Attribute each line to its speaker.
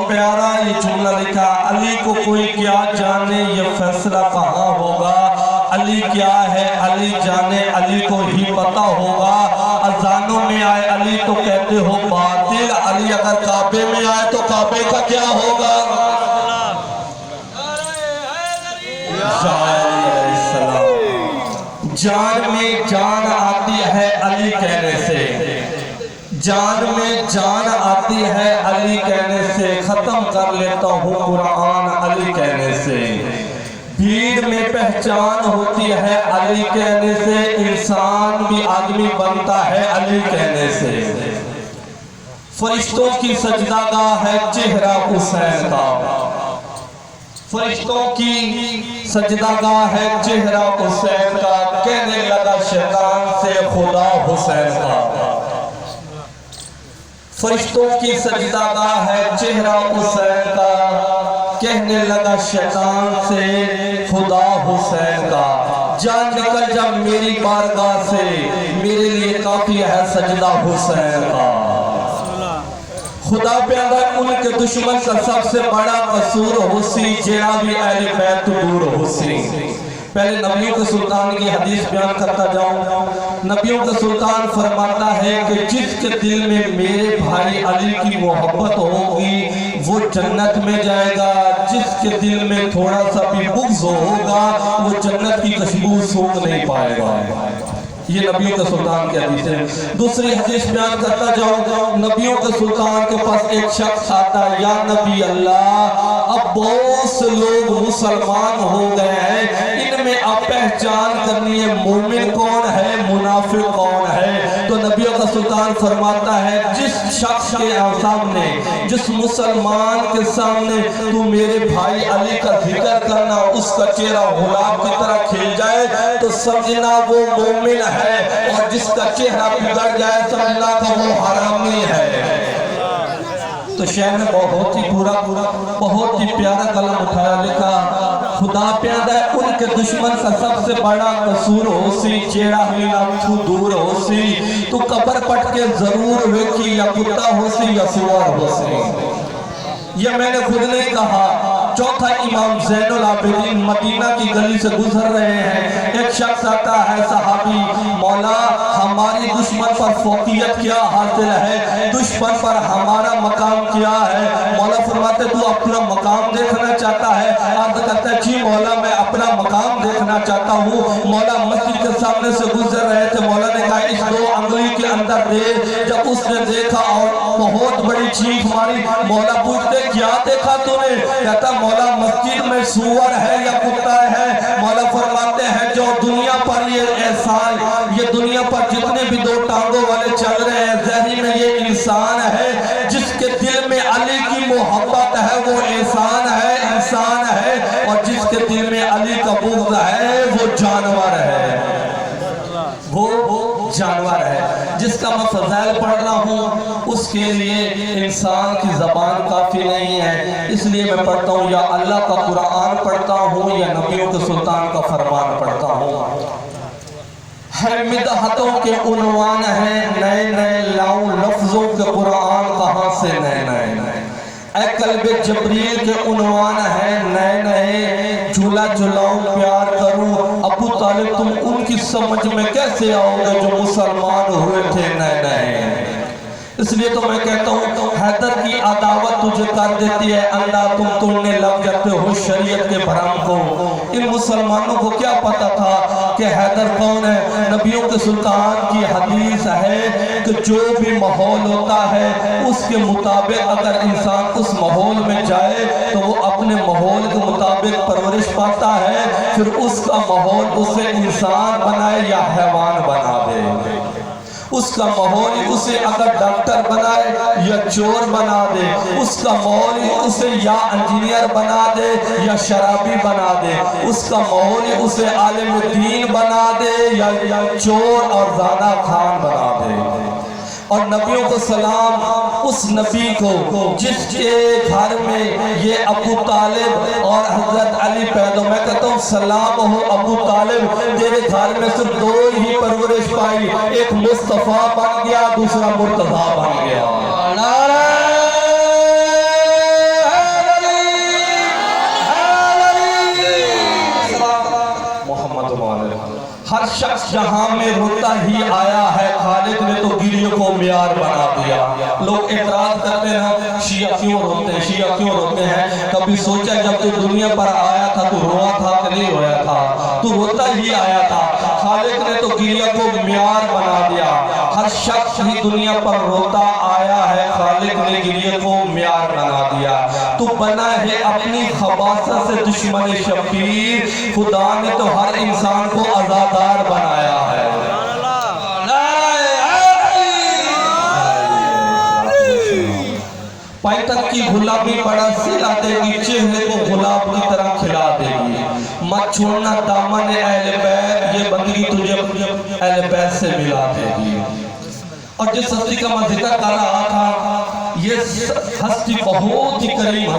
Speaker 1: پیارا یہ جملہ لکھا، علی کو کوئی کیا جانے یہ فیصلہ کہاں ہوگا، علی کیا ہے علی جانے علی کو ہی پتا ہوگا، اذانوں میں آئے علی تو کہتے ہو باطل، علی اگر کعبے میں آئے تو کعبے کا کیا ہوگا؟ جان میں جان آتی ہے علی کہنے سے، جان میں جان آتی ہے علی کہنے سے، ختم کر لیتا ہوں قرآن علی کہنے سے، بھیڑ میں پہچان ہوتی ہے علی کہنے سے، انسان بھی آدمی بنتا ہے علی کہنے سے، فرشتوں کی سجدہ گاہ ہے چہرہ حسین کا، فرشتوں کی سجدہ گاہ ہے چہرہ حسین کا، کہنے لگا شیطان سے خدا حسین کا، فرشتوں کی سجدہ گاہ ہے چہرہ حسین کا، کہنے لگا شیطان سے خدا حسین کا، جان نکل جا میری بارگاہ سے، میرے لیے کافی ہے سجدہ حسین کا، خدا پیدا ان کے دشمن کا سب سے بڑا قصور حسی، جیڑا بھی اہل بیت دور حسی۔ پہلے نبیوں کے سلطان کی حدیث بیان کرتا جاؤں، نبیوں کے سلطان فرماتا ہے کہ جس کے دل میں میرے بھائی علی کی محبت ہوگی وہ جنت میں جائے گا، جس کے دل میں تھوڑا سا بھی بغض ہوگا وہ جنت کی خوشبو سونگھ نہیں پائے گا۔ یہ نبیوں کے سلطان کی حدیث ہے۔ دوسری حدیث بیان کرتا جاؤں، نبیوں کے سلطان کے پاس ایک شخص آتا ہے، یا نبی اللہ اب بہت سے لوگ مسلمان ہو گئے ہیں، ان میں اب پہچان کرنی ہے مومن کون ہے منافق کون ہے، تو نبیوں کا سلطان فرماتا ہے جس شخص کے سامنے، جس مسلمان کے سامنے تو میرے بھائی علی کا ذکر کرنا، اس کا چہرہ گلاب کی طرح کھل جائے تو سمجھنا وہ مومن ہے، اور جس کا چہرہ بگڑ جائے سمجھنا کہ وہ حرامی ہے۔ تو شیخ نے بہت ہی بہت ہی پیارا کلام اٹھایا، لکھا خدا پیدا ہے ان کے دشمن کا سب سے بڑا قصور ہوسی، چیڑا ہیلا تو دور ہوسی، تو قبر پٹ کے ضرور ویکھی یا کتا ہوسی یا سوار ہوسی۔ یہ میں نے خود نہیں کہا، چوتھا امام زین العابدین مدینہ کی گلی سے گزر رہے ہیں، ایک شخص آتا ہے صحابی، مولا ہماری دشمن پر فوقیت کیا حاصل ہے، دشمن پر ہمارا مقام کیا ہے، مولا فرماتے تو اپنا مقام دیکھنا چاہتا ہے، عرض کرتا ہے جی مولا میں اپنا مقام دیکھنا چاہتا ہوں، مولا مسجد کے سامنے سے گزر رہے تھے، مولا نے کہا اس 2 انگلی کے اندر دے، جب اس نے دیکھا اور بہت بڑی چیخ ماری، مولا پوچھتے کیا دیکھا تو نے، کہتا مولا مسجد میں سور ہے یا کتا ہے، مولا فرماتے ہیں جو دنیا پر یہ احسان، یہ دنیا پر جتنے بھی 2 ٹانگوں والے چل رہے ہیں ذہنی میں یہ انسان ہے، جس کے دل میں علی کی محبت ہے وہ احسان ہے انسان ہے، اور جس کے دل میں علی کا بغض ہے وہ جانور ہے، وہ جانور ہے۔ جس کا میں فضائل پڑھ رہا ہوں اس کے لیے انسان کی زبان کافی نہیں ہے، اس لیے میں پڑھتا ہوں یا اللہ کا قرآن پڑھتا ہوں یا نبیوں کے سلطان کا فرمان پڑھتا ہوں۔ ہے مدحتوں کے عنوان ہیں نئے نئے لاؤں لفظوں کے قرآن کہاں سے نئے نئے، اے قلب جبریل کے عنوان ہیں نئے نئے، جھولا جھلاؤں پیار کروں ابو طالب تم ان کی سمجھ میں کیسے آؤ گے جو مسلمان ہوئے تھے نئے نئے۔ اس لیے تو میں کہتا ہوں حیدر کی عداوت تجھے کر دیتی ہے اندھا، تم توڑنے لگ جاتے ہو شریعت کے بھرم کو۔ ان مسلمانوں کو کیا پتا تھا کہ حیدر کون ہے؟ نبیوں کے سلطان کی حدیث ہے کہ جو بھی ماحول ہوتا ہے اس کے مطابق اگر انسان اس ماحول میں جائے تو وہ اپنے ماحول کے مطابق پرورش پاتا ہے، پھر اس کا ماحول اسے انسان بنائے یا حیوان بنا دے، اس کا ماحول اسے اگر ڈاکٹر بنائے یا چور بنا دے، اس کا ماحول اسے یا انجینئر بنا دے یا شرابی بنا دے، اس کا ماحول اسے عالم دین بنا دے یا چور اور زانہ خان بنا دے۔ اور نبیوں کو سلام اس نبی کو جس کے گھر میں یہ ابو طالب اور حضرت علی پیدا، میں کہتا ہوں سلام ہو ابو طالب، تیرے گھر میں صرف 2 ہی پرورش پائی، ایک مصطفیٰ بن گیا دوسرا مرتضیٰ بن گیا۔ نعرہ شخص جہاں میں روتا ہی آیا ہے خالق نے تو گریہ کو معیار بنا دیا۔ لوگ اعتراض کرتے ہیں شیعہ کیوں روتے ہیں، شیعہ کیوں روتے ہیں؟ کبھی سوچا جب تو دنیا پر آیا تھا تو روا تھا کہ نہیں رویا تھا؟ تو روتا ہی آیا تھا، خالق نے تو گریہ کو معیار بنا دیا۔ ہر شخص ہی دنیا پر روتا آیا ہے، خالق نے گریہ کو معیار بنا دیا۔ تو بنا ہے اپنی خباثت سے دشمن شبیر، خدا نے تو ہر انسان کو عزادار بنایا ہے۔ پیتن کی گلابی بڑا سلا دے گی، چہرے کو گلاب کی طرح کھلا دے گی۔ مت چھوڑنا دامن اہل بیت، یہ بندگی تجھے اہل بیت سے ملا دے گی۔ اور جس ہستی کا میں ذکر کر رہا تھا، یہ ہستی بہت ہی کریم ہستی